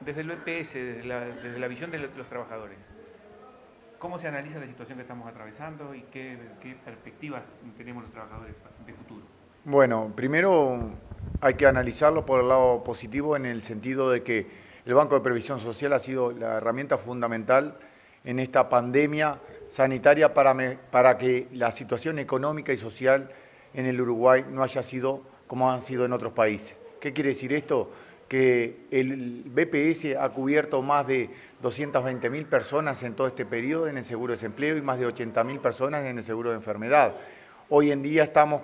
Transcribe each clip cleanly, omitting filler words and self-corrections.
Desde el BPS, desde la visión de los trabajadores, ¿cómo se analiza la situación que estamos atravesando y qué perspectivas tenemos los trabajadores de futuro? Bueno, primero hay que analizarlo por el lado positivo en el sentido de que el Banco de Previsión Social ha sido la herramienta fundamental en esta pandemia sanitaria para que la situación económica y social en el Uruguay no haya sido como han sido en otros países. ¿Qué quiere decir esto? Que el BPS ha cubierto más de 220.000 personas en todo este periodo en el seguro de desempleo y más de 80.000 personas en el seguro de enfermedad. Hoy en día estamos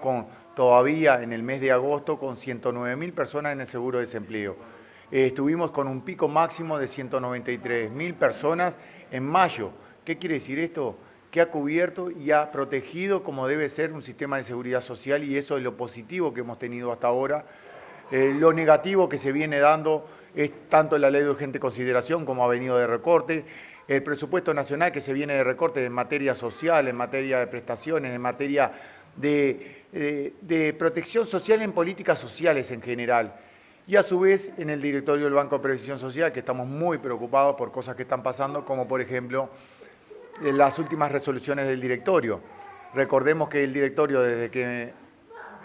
todavía en el mes de agosto con 109.000 personas en el seguro de desempleo. Estuvimos con un pico máximo de 193.000 personas en mayo. ¿Qué quiere decir esto? Que ha cubierto y ha protegido como debe ser un sistema de seguridad social, y eso es lo positivo que hemos tenido hasta ahora. Lo negativo que se viene dando es tanto la ley de urgente consideración como ha venido de recorte, el presupuesto nacional que se viene de recorte en materia social, en materia de prestaciones, en materia de protección social en políticas sociales en general. Y a su vez en el directorio del Banco de Previsión Social, que estamos muy preocupados por cosas que están pasando, como por ejemplo las últimas resoluciones del directorio. Recordemos que el directorio, desde que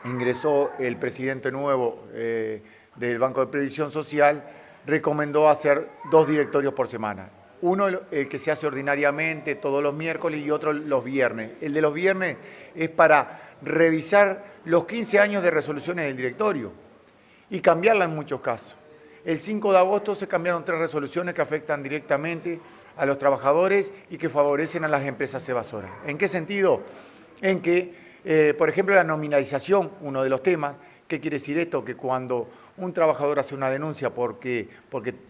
ingresó el presidente nuevo del Banco de Previsión Social, recomendó hacer 2 directorios por semana. Uno, el que se hace ordinariamente todos los miércoles, y otro los viernes. El de los viernes es para revisar los 15 años de resoluciones del directorio y cambiarla en muchos casos. El 5 de agosto se cambiaron 3 resoluciones que afectan directamente a los trabajadores y que favorecen a las empresas evasoras. ¿En qué sentido? En que, por ejemplo, la nominalización, uno de los temas. ¿Qué quiere decir esto? Que cuando un trabajador hace una denuncia porque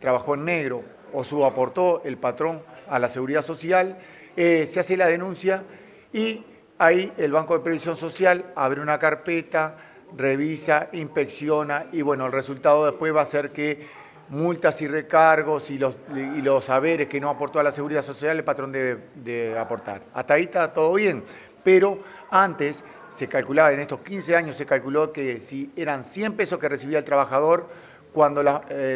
trabajó en negro o subaportó el patrón a la seguridad social, se hace la denuncia y ahí el Banco de Previsión Social abre una carpeta, revisa, inspecciona y bueno, el resultado después va a ser que multas y recargos y los saberes que no aportó a la seguridad social el patrón debe aportar. Hasta ahí está todo bien, pero antes se calculaba, en estos 15 años se calculó que si eran 100 pesos que recibía el trabajador, cuando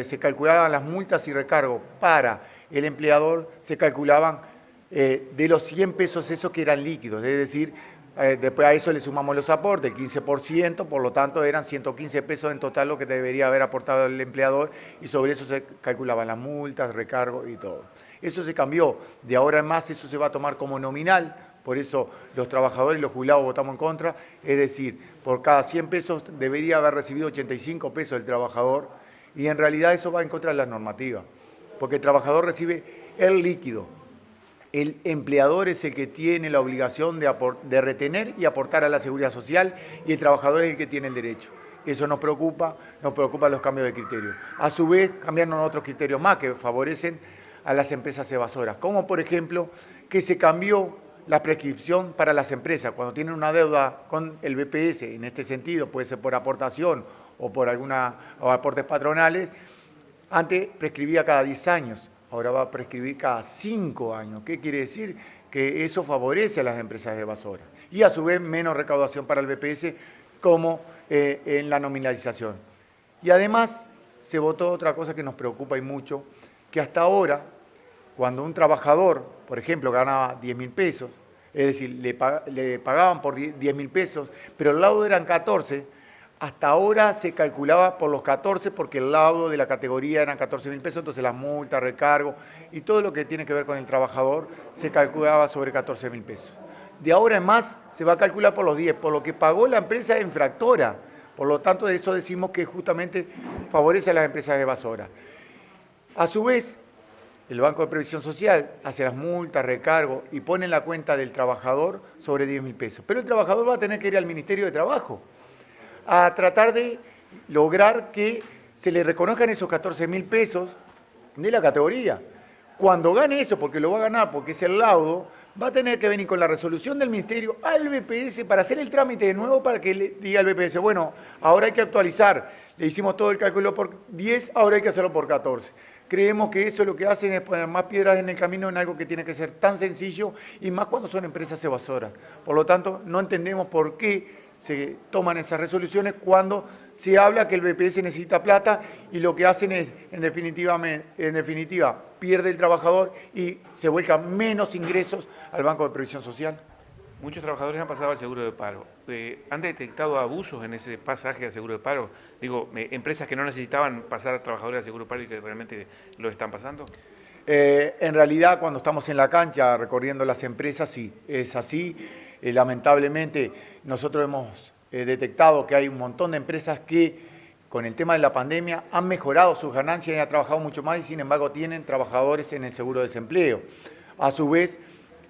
se calculaban las multas y recargos para el empleador, se calculaban de los 100 pesos esos que eran líquidos, es decir, después a eso le sumamos los aportes, el 15%, por lo tanto eran 115 pesos en total lo que debería haber aportado el empleador, y sobre eso se calculaban las multas, recargos y todo. Eso se cambió, de ahora en más eso se va a tomar como nominal, por eso los trabajadores y los jubilados votamos en contra, es decir, por cada 100 pesos debería haber recibido 85 pesos el trabajador, y en realidad eso va en contra de las normativas, porque el trabajador recibe el líquido. El empleador es el que tiene la obligación de retener y aportar a la seguridad social, y el trabajador es el que tiene el derecho. Eso nos preocupan los cambios de criterio. A su vez, cambiaron otros criterios más que favorecen a las empresas evasoras, como por ejemplo que se cambió la prescripción para las empresas. Cuando tienen una deuda con el BPS, en este sentido, puede ser por aportación o por aportes patronales, antes prescribía cada 10 años. Ahora va a prescribir cada 5 años. ¿Qué quiere decir? Que eso favorece a las empresas evasoras. Y a su vez menos recaudación para el BPS, como en la nominalización. Y además se votó otra cosa que nos preocupa y mucho, que hasta ahora, cuando un trabajador, por ejemplo, ganaba 10.000 pesos, es decir, le pagaban por 10.000 pesos, pero el laudo eran 14, hasta ahora se calculaba por los 14 porque el laudo de la categoría eran 14.000 pesos, entonces las multas, recargo y todo lo que tiene que ver con el trabajador se calculaba sobre 14.000 pesos. De ahora en más se va a calcular por los 10, por lo que pagó la empresa infractora. Por lo tanto, de eso decimos que justamente favorece a las empresas evasoras. A su vez, el Banco de Previsión Social hace las multas, recargos y pone en la cuenta del trabajador sobre 10.000 pesos. Pero el trabajador va a tener que ir al Ministerio de Trabajo a tratar de lograr que se le reconozcan esos 14.000 pesos de la categoría. Cuando gane eso, porque lo va a ganar, porque es el laudo, va a tener que venir con la resolución del Ministerio al BPS para hacer el trámite de nuevo, para que le diga al BPS, bueno, ahora hay que actualizar, le hicimos todo el cálculo por 10, ahora hay que hacerlo por 14. Creemos que eso lo que hacen es poner más piedras en el camino en algo que tiene que ser tan sencillo, y más cuando son empresas evasoras. Por lo tanto, no entendemos por qué se toman esas resoluciones cuando se habla que el BPS necesita plata y lo que hacen es, en definitiva, pierde el trabajador y se vuelcan menos ingresos al Banco de Previsión Social. Muchos trabajadores han pasado al seguro de paro. ¿Han detectado abusos en ese pasaje al seguro de paro? Digo, empresas que no necesitaban pasar a trabajadores al seguro de paro y que realmente lo están pasando. En realidad, cuando estamos en la cancha recorriendo las empresas, sí, es así. Lamentablemente, nosotros hemos detectado que hay un montón de empresas que, con el tema de la pandemia, han mejorado sus ganancias y han trabajado mucho más y, sin embargo, tienen trabajadores en el seguro de desempleo. A su vez,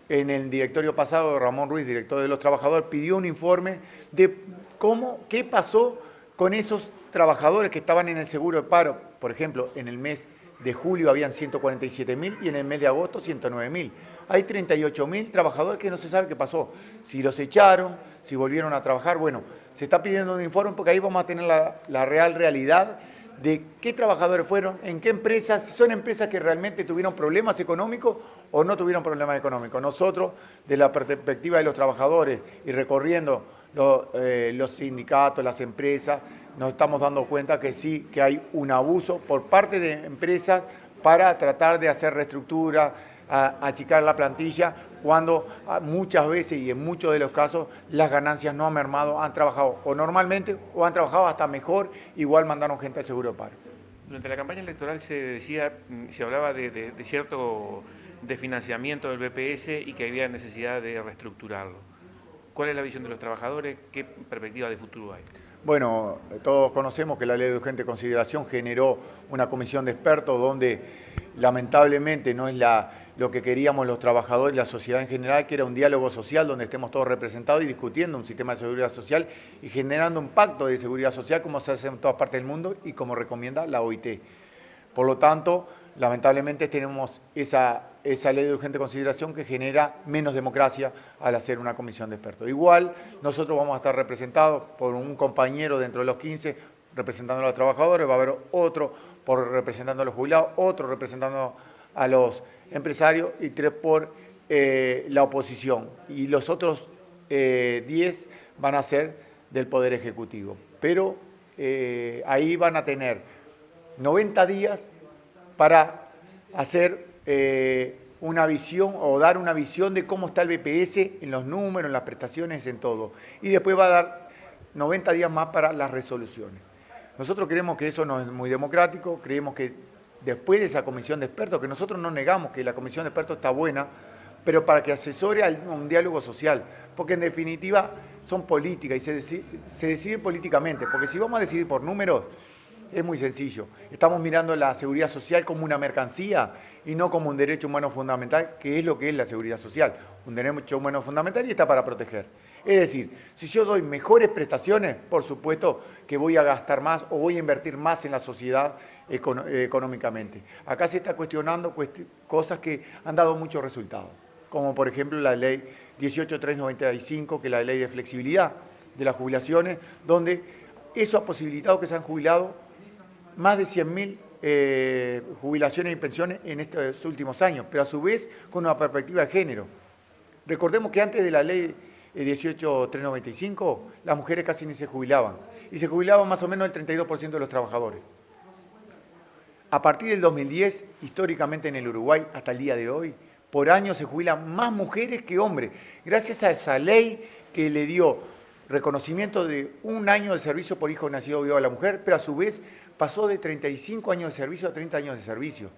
en el directorio pasado, Ramón Ruiz, director de los trabajadores, pidió un informe de qué pasó con esos trabajadores que estaban en el seguro de paro. Por ejemplo, en el mes de julio habían 147.000 y en el mes de agosto 109.000. Hay 38.000 trabajadores que no se sabe qué pasó. Si los echaron, si volvieron a trabajar. Bueno, se está pidiendo un informe porque ahí vamos a tener la real realidad de qué trabajadores fueron, en qué empresas, si son empresas que realmente tuvieron problemas económicos o no tuvieron problemas económicos. Nosotros, de la perspectiva de los trabajadores y recorriendo los sindicatos, las empresas, nos estamos dando cuenta que sí, que hay un abuso por parte de empresas para tratar de hacer reestructura, achicar la plantilla, cuando muchas veces y en muchos de los casos las ganancias no han mermado, han trabajado o normalmente o han trabajado hasta mejor, igual mandaron gente al seguro de paro. Durante la campaña electoral se hablaba de cierto desfinanciamiento del BPS y que había necesidad de reestructurarlo. ¿Cuál es la visión de los trabajadores? ¿Qué perspectiva de futuro hay? Bueno, todos conocemos que la ley de urgente consideración generó una comisión de expertos donde lamentablemente no es lo que queríamos los trabajadores y la sociedad en general, que era un diálogo social donde estemos todos representados y discutiendo un sistema de seguridad social y generando un pacto de seguridad social como se hace en todas partes del mundo y como recomienda la OIT. Por lo tanto, lamentablemente tenemos esa ley de urgente consideración que genera menos democracia al hacer una comisión de expertos. Igual, nosotros vamos a estar representados por un compañero dentro de los 15, representando a los trabajadores, va a haber otro representando a los jubilados, otro representando a los empresarios y 3 por la oposición. Y los otros 10 van a ser del Poder Ejecutivo. Pero ahí van a tener 90 días para hacer una visión o dar una visión de cómo está el BPS en los números, en las prestaciones, en todo. Y después va a dar 90 días más para las resoluciones. Nosotros creemos que eso no es muy democrático, creemos que después de esa comisión de expertos, que nosotros no negamos que la comisión de expertos está buena, pero para que asesore a un diálogo social, porque en definitiva son políticas y se decide políticamente, porque si vamos a decidir por números, es muy sencillo. Estamos mirando la seguridad social como una mercancía y no como un derecho humano fundamental, que es lo que es la seguridad social. Un derecho humano fundamental y está para proteger. Es decir, si yo doy mejores prestaciones, por supuesto que voy a gastar más o voy a invertir más en la sociedad económicamente. Acá se está cuestionando cosas que han dado muchos resultados, como por ejemplo la ley 18.395, que es la ley de flexibilidad de las jubilaciones, donde eso ha posibilitado que se han jubilado más de 100.000 jubilaciones y pensiones en estos últimos años, pero a su vez con una perspectiva de género. Recordemos que antes de la ley 18.395, las mujeres casi ni se jubilaban, y se jubilaban más o menos el 32% de los trabajadores. A partir del 2010, históricamente en el Uruguay, hasta el día de hoy, por año se jubilan más mujeres que hombres, gracias a esa ley que le dio reconocimiento de 1 año de servicio por hijo nacido vivo a la mujer, pero a su vez pasó de 35 años de servicio a 30 años de servicio,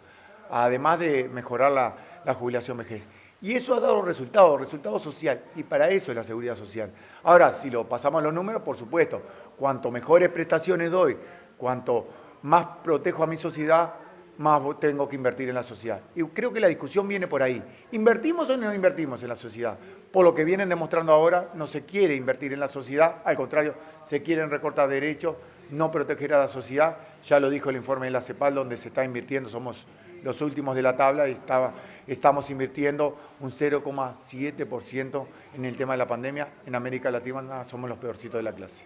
además de mejorar la jubilación vejez. Y eso ha dado resultado social, y para eso es la seguridad social. Ahora, si lo pasamos a los números, por supuesto, cuanto mejores prestaciones doy, cuanto más protejo a mi sociedad, más tengo que invertir en la sociedad. Y creo que la discusión viene por ahí. ¿Invertimos o no invertimos en la sociedad? Por lo que vienen demostrando ahora, no se quiere invertir en la sociedad, al contrario, se quieren recortar derechos, no proteger a la sociedad. Ya lo dijo el informe de la CEPAL, donde se está invirtiendo, somos los últimos de la tabla y estamos invirtiendo un 0,7% en el tema de la pandemia. En América Latina somos los peorcitos de la clase.